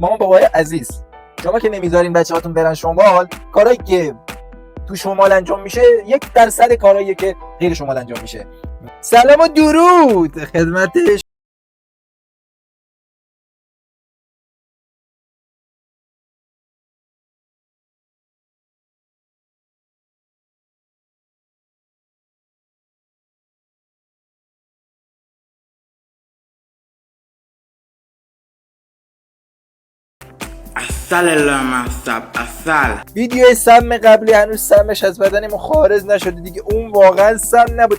مامان بابای عزیز، شما که نمیذارین بچه‌هاتون برن شمال، کارایی که تو شمال انجام میشه 1% کارایی که غیر شمال انجام میشه. سلام و درود خدمت اصل ویدیو سم قبلی هنوز سمش از بدنمون خارج نشده دیگه، اون واقعا سم نبود،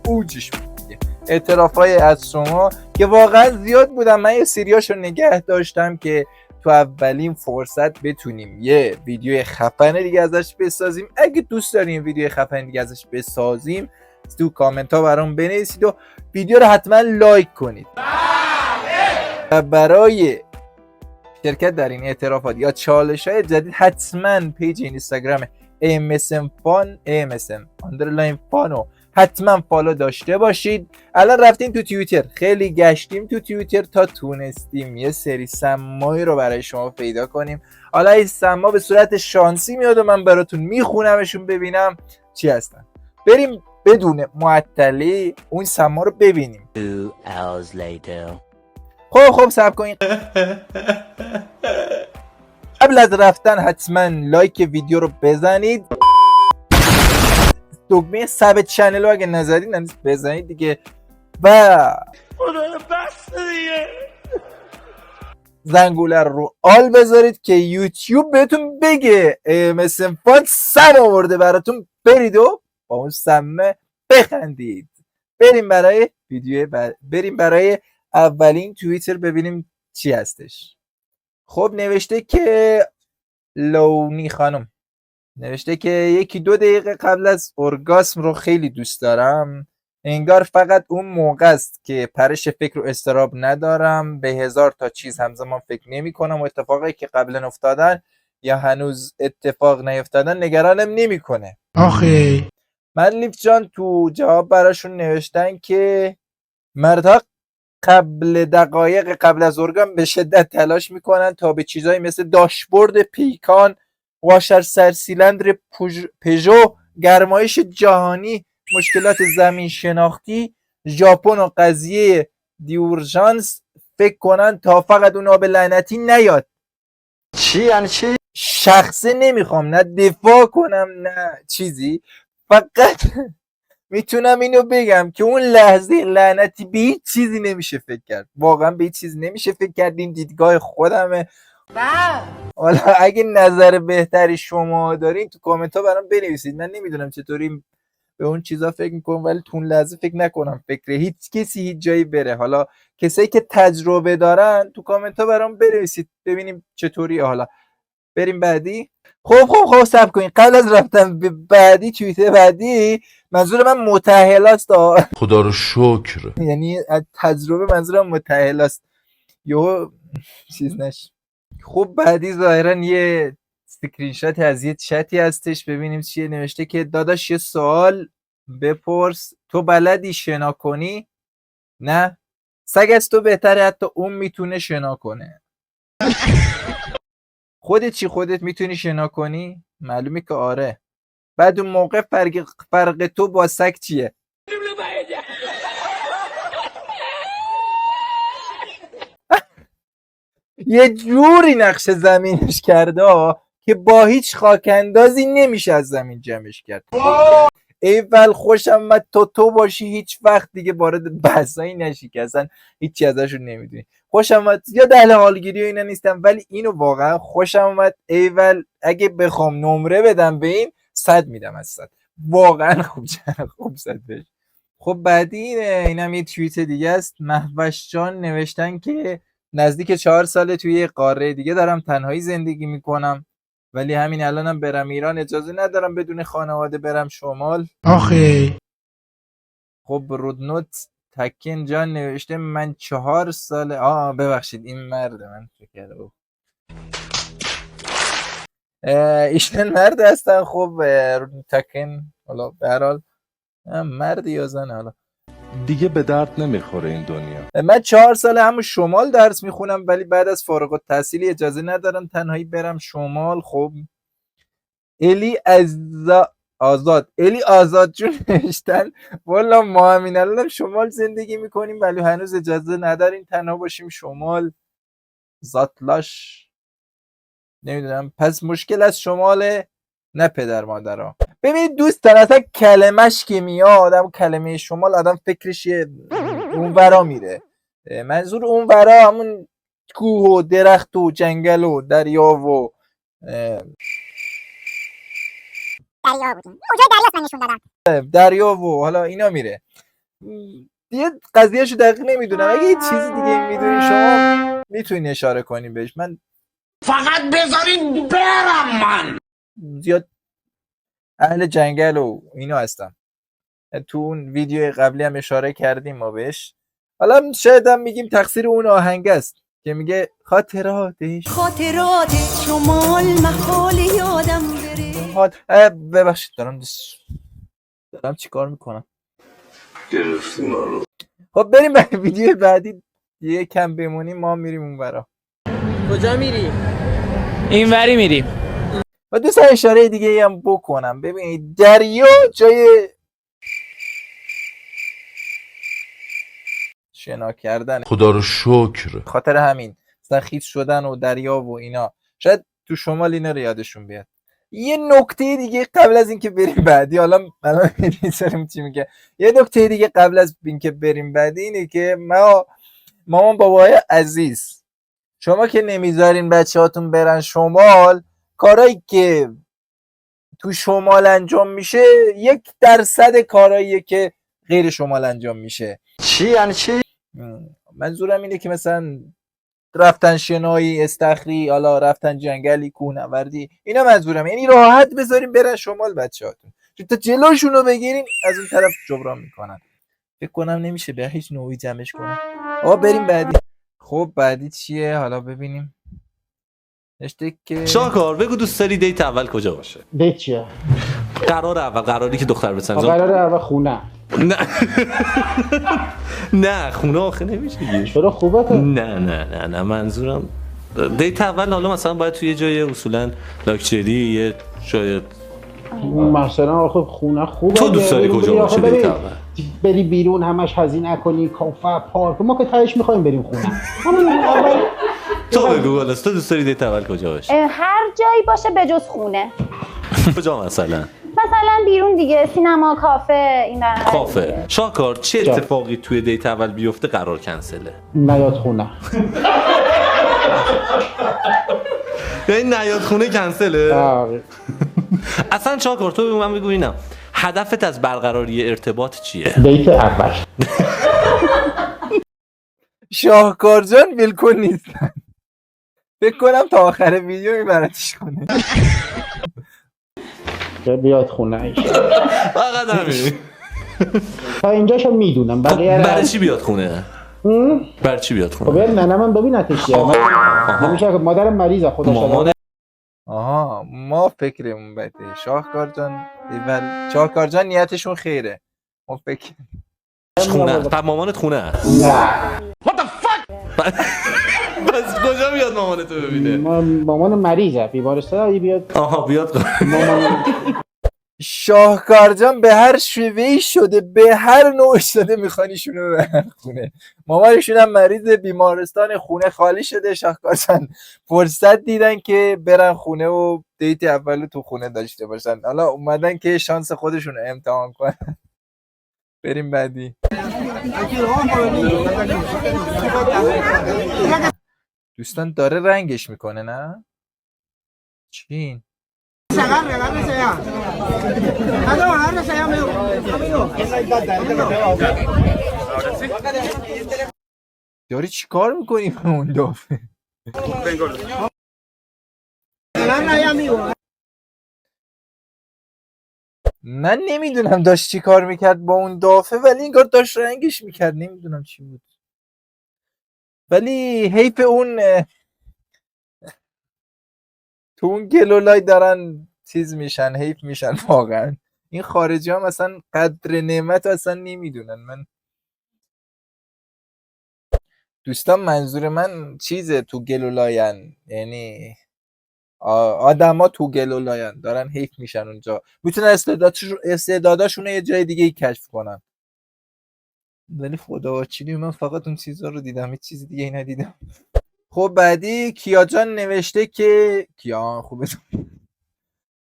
اوجش بود دیگه. اعترافای از شما که واقعا زیاد بودن، من یه سریاشو نگه داشتم که تو اولین فرصت بتونیم یه ویدیو خفنه دیگه ازش بسازیم. اگه دوست دارین ویدیو خفنه دیگه ازش بسازیم تو کامنت ها برام بنویسید و ویدیو رو حتما لایک کنید. و برای شرکت در این اعترافات یا چالش های جدید حتما پیج اینستاگرام AMSM_FAN حتما فالو داشته باشید. الان رفتیم تو توییتر، خیلی گشتیم تو توییتر تا تونستیم یه سری سمایی رو برای شما پیدا کنیم. حالا این سما به صورت شانسی میاد و من براتون میخونمشون ببینم چی هستن. بریم بدون معطلی اون سما رو ببینیم. 2 hours later. خب صبر کنین. قبل از رفتن حتما لایک ویدیو رو بزنید، دکمه ساب چنل رو اگه نزدین بزنید دیگه، و زنگوله رو آل بذارید که یوتیوب بهتون بگه مثل فان سم آورده براتون، برید و با اون سمه بخندید. بریم برای ویدیو بریم برای اولین توییتر ببینیم چی هستش. خب نوشته که لونی خانم نوشته که 1-2 دقیقه قبل از اورگاسم رو خیلی دوست دارم، انگار فقط اون موقع است که پرش فکر و استراب ندارم، به 1000 تا چیز همزمان فکر نمی کنم و اتفاقی که قبلا افتادن یا هنوز اتفاق نیفتادن نگرانم نمیکنه. آخه من لیف جان تو جواب براشون نوشتن که مردها دقایق قبل از ارگان به شدت تلاش میکنن تا به چیزایی مثل داشبورد پیکان، واشر سرسیلندر پژو، گرمایش جهانی، مشکلات زمین شناختی، ژاپن و قضیه دیورژانس فکر کنن تا فقط اون آب لعنتی نیاد. چی یعنی چی؟ شخصه نمیخوام نه دفاع کنم نه چیزی، فقط میتونم اینو بگم که اون لحظه لعنتی به هیچ چیزی نمیشه فکر کرد، واقعا به هیچ چیزی نمیشه فکر کرد. این دیدگاه خودمه. حالا اگه نظر بهتری شما دارین تو کامنت ها برام بنویسید. من نمیدونم چطوری به اون چیزا فکر میکنم، ولی تو اون لحظه فکر نکنم فکر هیچ کسی هیچ جایی بره. حالا کسایی که تجربه دارن تو کامنت ها برام بنویسید ببینیم چطوریه. حالا بریم بعدی. خب صبر کنین، قبل از رفتن به بعدی توییتر بعدی، منظور من متأهلاست. خدا رو شکر، یعنی از تجربه منظورم متأهلاست، یهو چیز نشه. خب بعدی ظاهرا یه اسکرین شات از یه چتی هستش، ببینیم چیه. نوشته که داداش یه سوال بپرس، تو بلدی شنا کنی؟ نه، سگ از تو بهتره، حتی اون میتونه شنا کنه. خودت میتونی شنا کنی؟ معلومه که آره. بعد اون موقع فرق تو با سگ چیه؟ یه جوری نقش زمینش کرده که با هیچ خاکندازی نمیشه از زمین جمعش کرد. ایول خوشم اومد تو باشی، هیچ وقت دیگه وارد بحثایی نشی که اصلا هیچی ازشون نمیدونی. خوشم اومد، یا در حالگیری و اینا نیستم، ولی اینو واقعا خوشم اومد. ایول اگه بخوام نمره بدم به این 100 میدم از 100. واقعا خوب 100 بهش. خب بعدی اینم یه توییت دیگه است. مهوش جان نوشتن که نزدیک 4 ساله توی یه قاره دیگه دارم تنهایی زندگی میکنم، ولی همین الانم برم ایران اجازه ندارم بدون خانواده برم شمال. آخه خب رودنوت تکین جان نوشته من 4 ساله ببخشید این مرده، من فکر ایشون مرد هستن. خب رودنوت تکین حالا به هر حال مرد یا زنه. حالا دیگه به درد نمیخوره این دنیا. من 4 سال همون شمال درس میخونم، ولی بعد از فارغ التحصیلی اجازه ندارم تنهایی برم شمال. خب الی آزاد جون نوشتن والا ما همین الان شمال زندگی میکنیم ولی هنوز اجازه نداریم تنها باشیم شمال. زاتلاش نمیدونم، پس مشکل از شماله نه پدر مادرها. ببینید دوستان، اصلا کلمش که میاد آدم، کلمه شمال آدم فکرش اونورا میره. منظور اونورا همون کوه و درخت و جنگل و دریا و دریا بودیم اونجا دریاست من نشون دادم. دریا و حالا اینا میره. دیگه قضیهشو دقیق نمیدونم. اگه یه چیزی دیگه میدونی شما میتونین اشاره کنین بهش. من فقط بذارین برم من. زیاد اهل جنگل و اینا هستم. تو اون ویدیو قبلی هم اشاره کردیم ما بهش. حالا شاید هم میگیم تقصیر اون آهنگ است که میگه خاطراتش خاطرات شمال محال یادم بره. ببخشید دارم چیکار میکنم. خب بریم به ویدیو بعدی. یه کم بمونیم ما میریم اون برا. کجا میری؟ اینوری میریم. و دوست اشاره دیگه هم بکنم. ببینید دریا جای شنا کردن. خدا رو شکر. خاطر همین سخیت شدن و دریا و اینا شاید تو شمال اینا رو یادشون بیاد. یه نکته دیگه قبل از اینکه بریم بعدی، حالا من چی میگه، یه نکته دیگه قبل از اینکه بریم بعدی اینه که مامان بابای عزیز، شما که نمیذارین بچه‌هاتون برن شمال، کارایی که تو شمال انجام میشه 1% کاراییه که غیر شمال انجام میشه. چی یعنی چی؟ منظورم اینه که مثلا رفتن شنایی، استخری، حالا رفتن جنگلی، کوهنوردی، اینا منظورم. یعنی راحت بذارین برن شمال بچه‌هاتون، چون تا جلوشون رو بگیرین از اون طرف جبران میکنن. فکر کنم نمیشه به هیچ نوعی جمعش کنم. بریم بعدی. خب بعدی چیه؟ حالا ببینیم. نشته که شاکار بگو دوست داری دیت اول کجا باشه؟ دیت چیه؟ قراری که دختر بسنجم. قراره اول خونه. نه نه خونه آخه نمیشه. چرا خوبه که؟ نه منظورم دیت اول حالا مثلا باید توی یه جای اصولا لاکچری، یه شاید مثلا آخه خونه خوبه. تو دوست داری کجا باشه دیت اول؟ بری بیرون همش هزینه کنی، کافه، پارک. ما که تهش میخوایم بریم خونه. همون اول تو بگو گالس، تو دوست داری دیت اول کجا باشه؟ هر جایی باشه به جز خونه. کجا مثلا بیرون دیگه، سینما، کافه، این کافه. شاکار چه اتفاقی توی دیت اول بیفته قرار کنسله؟ نیاد خونه. یعنی نیاد خونه کنسله؟ اصلا شاکار تو به من بگو اینم هدفت از برقراری ارتباط چیه؟ دیت اول. شاهکار جان ویلکن نیستن. فکر کنم تا آخر ویدیو میبرتش کنه. بیاد خونه ایش. فقط همین. تا اینجاشو میدونم. برای چی بیاد خونه؟ برای چی بیاد خونه؟ خب نه من ببینتش دیگه. نمیشه که مادرم مریضه خودش. ما فکرمون بده. شاهکار جان نیتشون خیره. ما فکر خونه. پس مامانت خونه است. نه. What the fuck؟ پس کجا بیاد مامانتو ببینه؟ مامان مریضه بیمارستان بیاد. بیاد. شاهکار جان به هر شیوهی شده، به هر نوع شده میخوانیشون رو ببرن خونه. مامانشون هم مریض، بیمارستان، خونه خالی شده. شاهکار جان فرصت دیدن که برن خونه و دیت اول تو خونه داشته باشن. حالا اومدن که شانس خودشون رو امتحان کنن. بریم بعدی. دوستان داره رنگش میکنه نه؟ چین؟ داری چی کار میکنی به اون دافه؟ من نمیدونم داشت چی کار میکرد با اون دافه، ولی این کار داشت رنگش میکرد. نمیدونم چی بود، ولی حیف اون تو اون گلولای دارن چیز میشن، حیف میشن واقعا. این خارجی ها مثلا قدر نعمت اصلا نمیدونن. من دوستان منظور من چیزه تو گلولاین، یعنی آدما تو گلولاین دارن حیف میشن اونجا، میتونن استعداداشون رو یه جای دیگه ای کشف کنن. ولی خدا چیزی من فقط اون چیزا رو دیدم، هیچ چیز دیگه ای ندیدم. خب بعدی کیا جان نوشته که کیا خوبه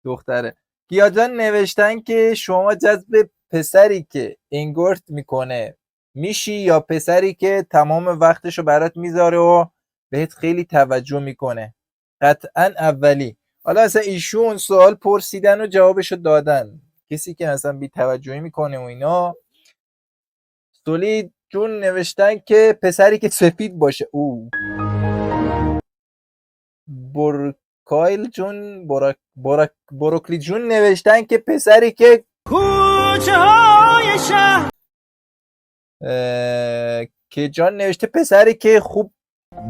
دختره. کیا جان نوشتن که شما جذب پسری که انگورت میکنه میشی یا پسری که تمام وقتشو برات میذاره و بهت خیلی توجه میکنه؟ قطعا اولی. حالا اصلا ایشون سوال پرسیدن و جوابشو دادن. کسی که مثلا بی توجهی میکنه و اینا. سولی جون نوشتن که پسری که سفید باشه. او برکایل جون بروکلی جون نوشتن که پسری که کوچه های شهر که جان نوشته پسری که خوب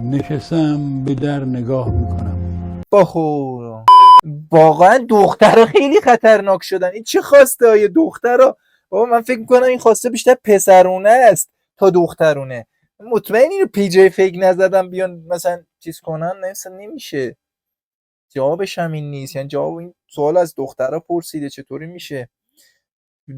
نشستم به در نگاه میکنم. باخو. واقعا دخترها خیلی خطرناک شدن. این چه خواسته های دخترها؟ بابا من فکر میکنم این خواسته بیشتر پسرونه است تا دخترونه. مطمئن اینو پی جی فیک نزدم بیان مثلا چیز کنن. نمیشه. جوابش هم این نیست. یعنی جواب این سوال از دخترها پرسیده چطوری میشه؟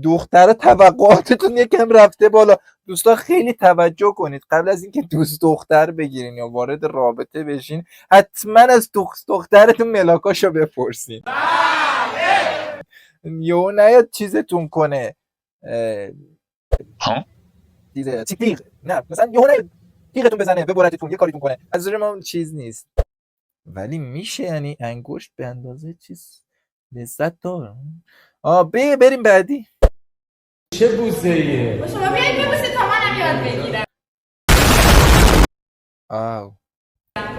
دخترها توقعاتتون یکم رفته بالا. دوستان خیلی توجه کنید قبل از اینکه دوست دختر بگیرین یا وارد رابطه بشین حتما از دخترتون ملاکاشو بپرسین. یو نیاد چیزتون کنه تیغ، نه مثلا یو نیاد تیغتون بزنه ببرتتون یه کاریتون کنه. از نظر ما چیز نیست. ولی میشه یعنی انگشت به اندازه چیز لذت داره. بریم بعدی. چه بوسه ایه؟ شما بیایید ببوسید تا منم یاد بگیرم.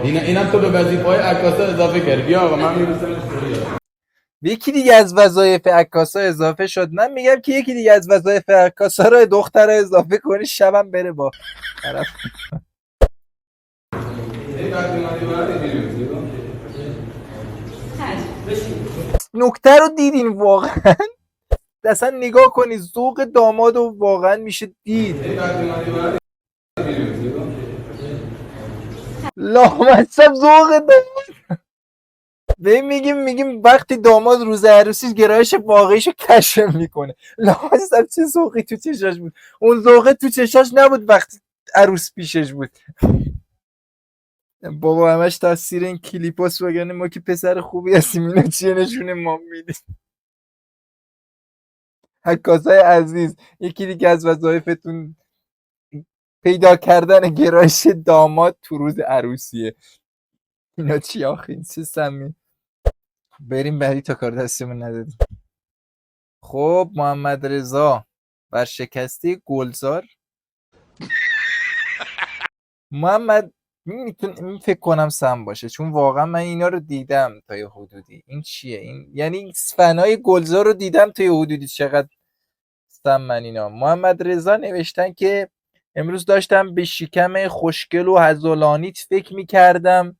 اینم تو به وظیفه‌های عکاسا اضافه کردی. بیا آقا من میبوسمش. یکی دیگه از وظایف عکاسا اضافه شد. من میگم که یکی دیگه از وظایف عکاسا رو دخترها اضافه کنی شبم بره با طرف. نکته رو دیدین واقعا؟ اصلا نگاه کنی ذوق داماد رو واقعا میشه دید. لامصب ذوق داماد. میگیم وقتی داماد روز عروسی گرایش واقعیشو کشف میکنه. لامصب چه ذوقی تو چشاش بود. اون ذوق تو چشاش نبود وقتی عروس پیشش بود. بابا همش تاثیر این کلیپاس وگرنه ما که پسر خوبی هستیم. اینا چیه نشونه ما میدیم. عکاسای عزیز یکی دیگه از وظایفتون پیدا کردن گرایش داماد تو روز عروسیه. اینا چی آخه این چه سمی. بریم بعدی تا کار دستمون ندادیم. خب محمد رضا ورشکسته گلزار. محمد میتونم فکر کنم سم باشه چون واقعا من اینا رو دیدم تا یه حدودی. این چیه این؟ یعنی فنای گلزار رو دیدم تا یه حدودی. چقدر سم من اینا. محمد رضا نوشتن که امروز داشتم به شکم خوشگل و هزولانیت فکر میکردم.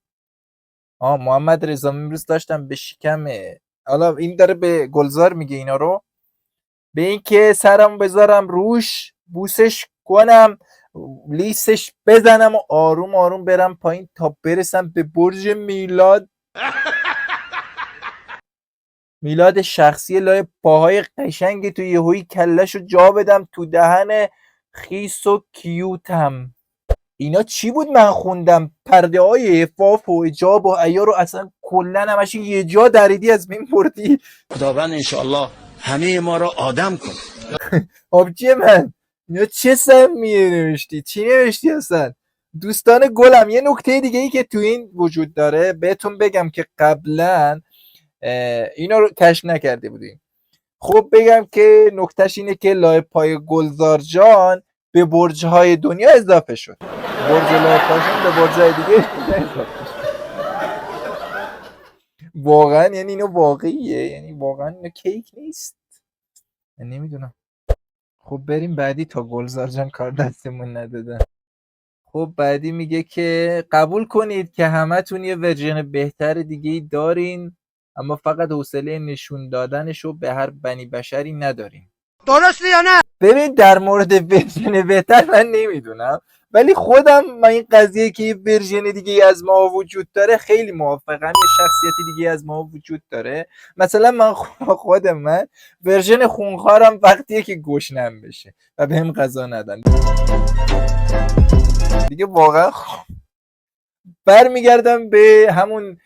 محمد رضا امروز داشتم به شکم، حالا این داره به گلزار میگه اینا رو، به این که سرم بذارم روش بوسش کنم لیسش بزنم و آروم آروم برم پایین تا برسم به برج میلاد. میلاد شخصی لای پاهای قشنگ تو یهویی کلهشو جا بدم تو دهن خیس و کیوتم. اینا چی بود من خوندم؟ پرده های افاف و حجاب و عیار رو اصلا کلن همش یه جا دریدی از بین بردی. خداوند انشاءالله همه ما را آدم کن. آبجی من اینا چه سمیه نوشتی؟ چی نوشتی اصلا؟ دوستان گلم یه نکته دیگه ای که تو این وجود داره بهتون بگم که قبلا اینا رو کشف نکرده بودیم. خب بگم که نکتهش اینه که لای پای گلزار جان به برج‌های دنیا اضافه شد. برج لای پاشون به برج‌های دیگه اضافه شد. واقعا یعنی اینو واقعیه؟ یعنی واقعا اینو کیک نیست؟ من نمیدونم. خب بریم بعدی تا گلزار جان کار دستمون ندادن. خب بعدی میگه که قبول کنید که همتون یه ورژن بهتر دیگه دارین اما فقط حوصله نشون دادنشو به هر بنی بشری ندارین. درسته یا نه؟ ببین در مورد ورژن بهتر من نمیدونم ولی خودم من این قضیه که یه ورژن دیگه از ما وجود داره خیلی موافقم. یه شخصیت دیگه از ما وجود داره. مثلا من خود من ورژن خونخوارم وقتیه که گشنم بشه و بهم غذا ندن دیگه واقعا برمیگردم به همون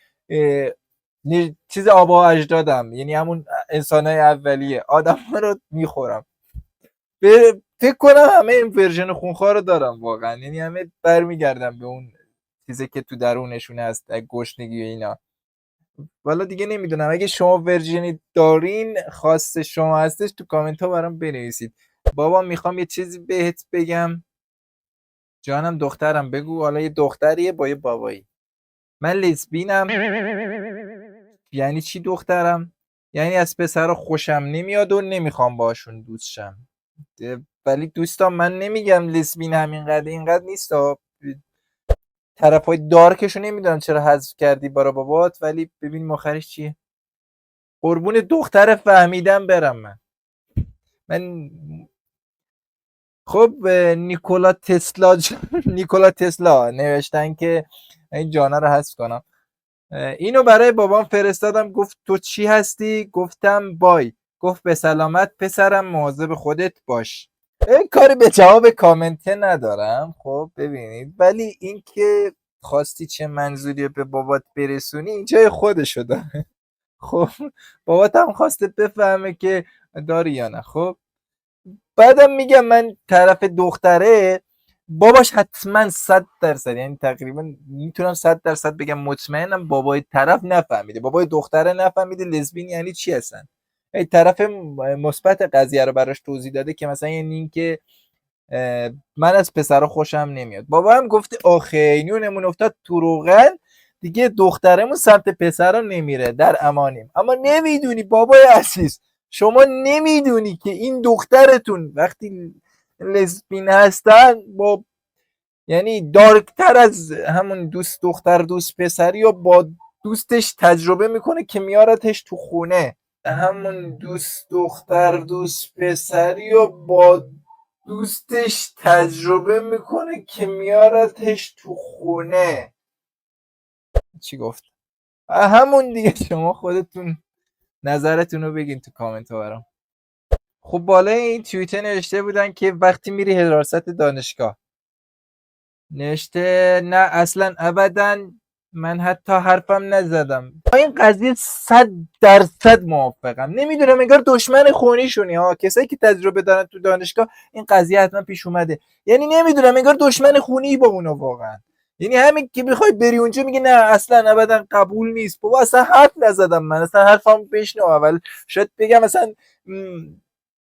چیز آبا اجدادم، یعنی همون انسانای اولیه، آدم رو میخورم. فکر کنم همه این ورژن خونخوار رو دارم واقعا، یعنی همه برمیگردم به اون چیزی که تو درونشون هست، گشنگی و اینا. والا دیگه نمیدونم، اگه شما ورژنی دارین خاص شما هستش تو کامنت ها برام بنویسید. بابا میخوام یه چیزی بهت بگم. جانم دخترم بگو. حالا یه دختریه با یه بابایی. من لزبینم. یعنی چی دخترم؟ یعنی از پسرا خوشم نمیاد و نمیخوام باشون دوست شم. ولی دوستان من نمیگم لزبین همینقدر اینقدر نیست. طرفای دارکشو نمیدونم چرا حذف کردی برا بابات، ولی ببین مخرش چیه. قربون دختر فهمیدم برم من خب نیکولا تسلا نوشتن که این جانا رو حذف کنم. اینو برای بابام فرستادم، گفت تو چی هستی؟ گفتم بای. گفت به سلامت پسرم، مواظب خودت باش. کاری به جواب کامنت ندارم. خب ببینید، ولی این که خواستی چه منظوری به بابات برسونی این جای خودشو داره. خب بابات هم خواسته بفهمه که داری یا نه. خب بعدم میگم من طرف دختره، باباش حتما 100%، یعنی تقریبا میتونم 100% بگم مطمئنم بابای طرف نفهمیده، بابای دختره نفهمیده لزبین یعنی چی هستن. این طرف مثبت قضیه رو براش توضیح داده که مثلا یعنی این که من از پسرا خوشم نمیاد. بابا هم گفته آخه نونمون افتاد تو روغن دیگه، دخترمون سمت پسرا نمیره، در امانیم. اما نمیدونی بابای عزیز، شما نمیدونی که این دخترتون وقتی لزبین هستن با یعنی دارکتر از همون دوست دختر دوست پسری یا با دوستش تجربه میکنه که میارتش تو خونه. همون دوست دختر دوست پسری و با دوستش تجربه میکنه که میارتش تو خونه. چی گفت؟ همون دیگه. شما خودتون نظرتون رو بگین تو کامنت ها برام. خب بالای این توییتر نوشته بودن که وقتی میری حراست دانشگاه، نوشته نه اصلا ابدا، من حتی حرفم نزدم. با این قضیه 100% موافقم. نمیدونم انگار دشمن خونیشونی ها، کسایی که تجربه دارن تو دانشگاه این قضیه حتما پیش اومده. یعنی نمیدونم انگار دشمن خونی با اونا واقعا. یعنی همین که میخوای بری اونجا میگه نه اصلا ابدا قبول نیست. بابا اصلا حرف نزدم، من اصلا حرفم بشنو اول. شاید بگم مثلا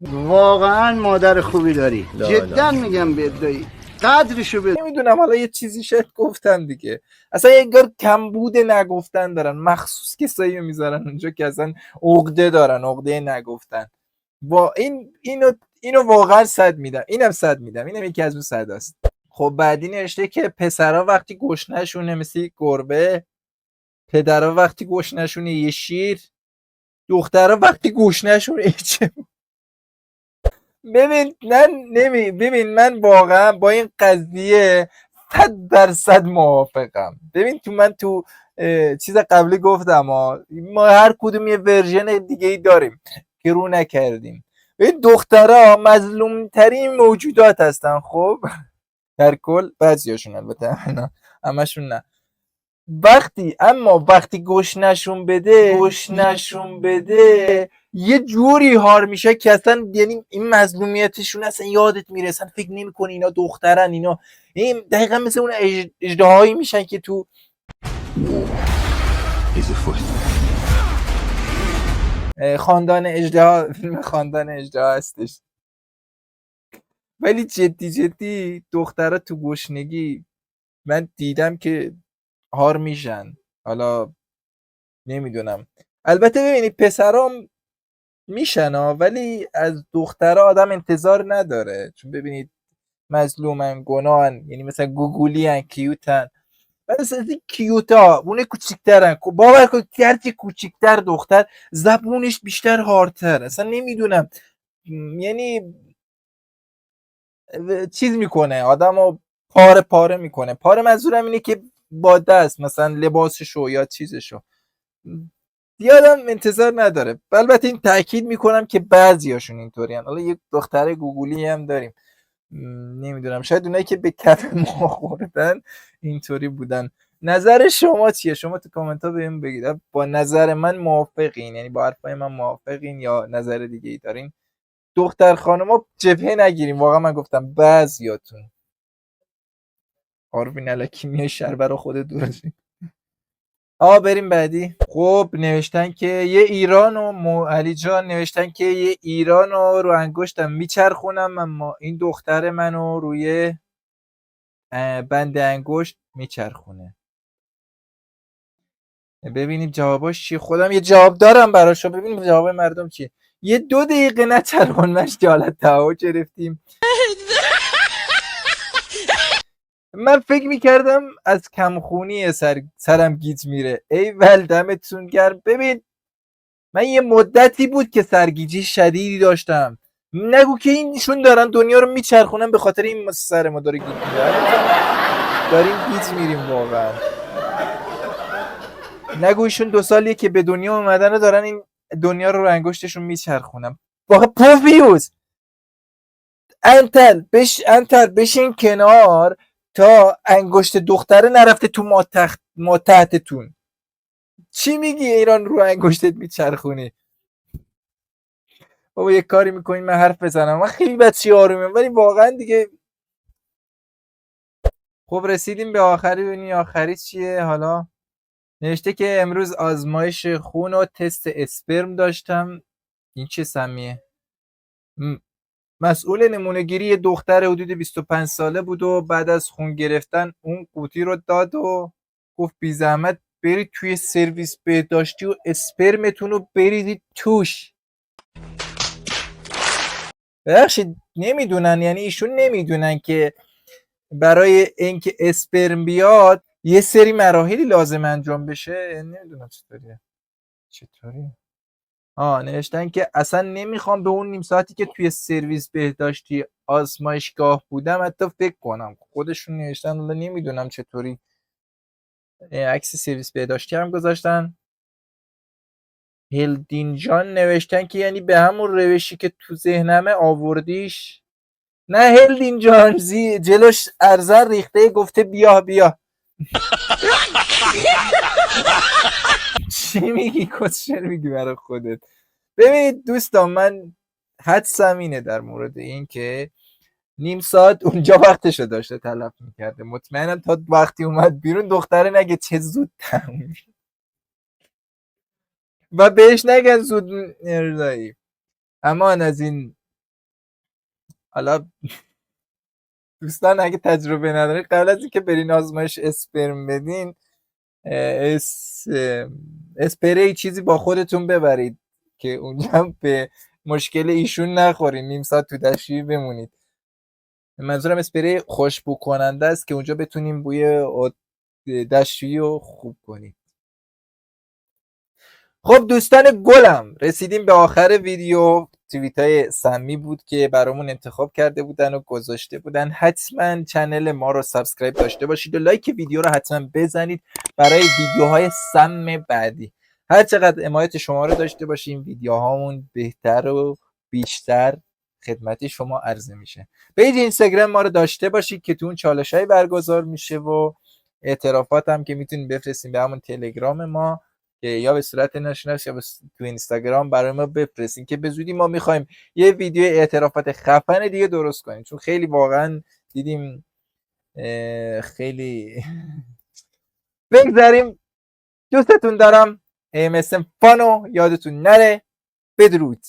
واقعا مادر خوبی داری، جدا میگم بهت دایی، قدرشو بده. نمیدونم حالا یه چیزی شاید گفتم دیگه. اصلا انگار کمبود نگفتن دارن، مخصوص کسایی میذارن اونجا که اصلا عقده دارن، عقده نگفتن. با اینو واقعا 100 میدم. اینم 100 میدم. اینم یکی از اون 100 است. خب بعدی نوشته که پسرا وقتی گشنه‌شونه مثل گربه، پدرا وقتی گشنه‌شونه یه شیر، دخترا وقتی گشنه‌شونه چه. ببین من واقعا با این قضیه 100% موافقم. ببین من تو چیز قبلی گفتم ما هر کدوم یه ورژن دیگه ای داریم که رو نکردیم. ببین دخترها مظلوم ترین موجودات هستن. خب در کل بعضیاشون، البته همشون نه. وقتی گشنشون بده یه جوری هار میشه که اصلا یعنی این مظلومیتشون اصلا یادت میره، اصلا فکر نمی‌کنی اینا دخترن. اینا این دقیقا مثل اون اژدهایی میشن که تو خاندان اژدها، فیلم خاندان اژدها هستش. ولی جدی دخترها تو گشنگی من دیدم که هار میشن. حالا نمیدونم، البته ببینید پسرام میشن ولی از دخترها آدم انتظار نداره، چون ببینید مظلومن، گناهن، یعنی مثلا گوگولی کیوتن. مثلا کیوتا اونه کوچیکترن. باور کن هرچی کوچیکتر دختر زبونش بیشتر هارتر. اصلا نمیدونم، یعنی چیز میکنه آدمو پاره پاره میکنه. پاره منظورم اینه که با دست مثلا لباسشو یا چیزشو. یادم انتظار نداره. البته این تاکید میکنم که بعضیاشون اینطورین. حالا یک دختر گوگلی هم داریم، نمیدونم شاید اونایی که به کف ما خوردن اینطوری بودن. نظر شما چیه؟ شما تو کامنت ها بهم بگید. با نظر من موافقین؟ یعنی با حرفای من موافقین یا نظر دیگه ای دارین؟ دختر خانوما جبهه نگیریم. واقعا من گفتم بعضیاتون. آروین الکی میای شربر رو خودت دورشی. بریم بعدی. خب نوشتن که یه ایران و علی جان نوشتن که یه ایران رو انگشتم میچرخونم، اما این دختر منو روی بند انگشت میچرخونه. ببینیم جواباش چیه. خودم یه جواب دارم براشو. ببینیم جواب مردم چیه. یه 2 دقیقه نچرخونمش جالت تهوع گرفتیم. من فکر میکردم از کمخونی سرم گیج میره. ای ول دمتون گرم. ببین من یه مدتی بود که سرگیجی شدیدی داشتم. نگو که اینشون دارن دنیا رو میچرخونن به خاطر این سر ما داره گیج میره. داریم گیج میریم واقعا. نگو ایشون 2 سالیه که به دنیا اومدن و دارن این دنیا رو انگشتشون میچرخونن. واقعا پوفیوز انتر بشین کنار تا انگشت دختره نرفته تو ما تحتتون. چی میگی ایران رو انگشتت میچرخونی؟ بابا یه کاری میکنین من حرف بزنم. من خیلی بچه آرومیم ولی واقعا دیگه. خب رسیدیم به آخری. ببینیم آخری چیه. حالا نوشته که امروز آزمایش خون و تست اسپرم داشتم. این چه سمیه؟ مسئول نمونه‌گیری یه دختر حدود 25 ساله بود و بعد از خون گرفتن اون قوطی رو داد و گفت بی زحمت برید توی سرویس بهداشتی و اسپرمتون رو بریدید توش. ببخشید نمیدونن، یعنی ایشون نمیدونن که برای اینکه اسپرم بیاد یه سری مراحلی لازم انجام بشه. نمیدونم چطوری. نوشتن که اصلا نمیخوام به اون نیم ساعتی که توی سرویس بهداشتی آزمایشگاه بودم حتی فکر کنم. خودشون نوشتن. حالا نمیدونم چطوری. عکس سرویس بهداشتی هم گذاشتن. هلدین جان نوشتن که یعنی به همون روشی که تو ذهنمه آوردیش. نه هلدین جان جلوش ارزن ریخته گفته بیا. چی میگی؟ کسشر میگی برای خودت. ببینید دوستان من حدسم اینه در مورد این که نیم ساعت اونجا وقتشو داشته تلف میکرده. مطمئنم تا وقتی اومد بیرون دختره نگه چه زود تموم و بهش نگن زود ارزایی. اما از این حالا دوستان اگه تجربه ندارید قبل از اینکه برین آزمایش اسپرم بدین اسپری چیزی با خودتون ببرید که اونجا به مشکل ایشون نخورین. نیم ساعت تو دستشویی بمونید. منظورم اسپری خوشبو کننده است که اونجا بتونیم بوی دستشویی رو خوب کنید. خب دوستان گلم رسیدیم به آخر ویدیو. توییت های سمی بود که برامون انتخاب کرده بودن و گذاشته بودن. حتما چنل ما رو سابسکرایب داشته باشید و لایک ویدیو رو حتما بزنید برای ویدیوهای سم بعدی. هر چقدر حمایت شما رو داشته باشیم ویدیوهامون بهتر و بیشتر خدمت شما عرضه میشه. پیج اینستاگرام ما رو داشته باشید که تو اون چالش‌های برگزار میشه و اعترافات هم که میتونید بفرستین به همون تلگرام ما که یا به صورت نشناس یا تو اینستاگرام برای ما بفرستین که به زودی ما میخوایم یه ویدیو اعترافات خفن دیگه درست کنیم، چون خیلی واقعا دیدیم خیلی بگذاریم. دوستتون دارم. MSM فانو یادتون نره. بدرود.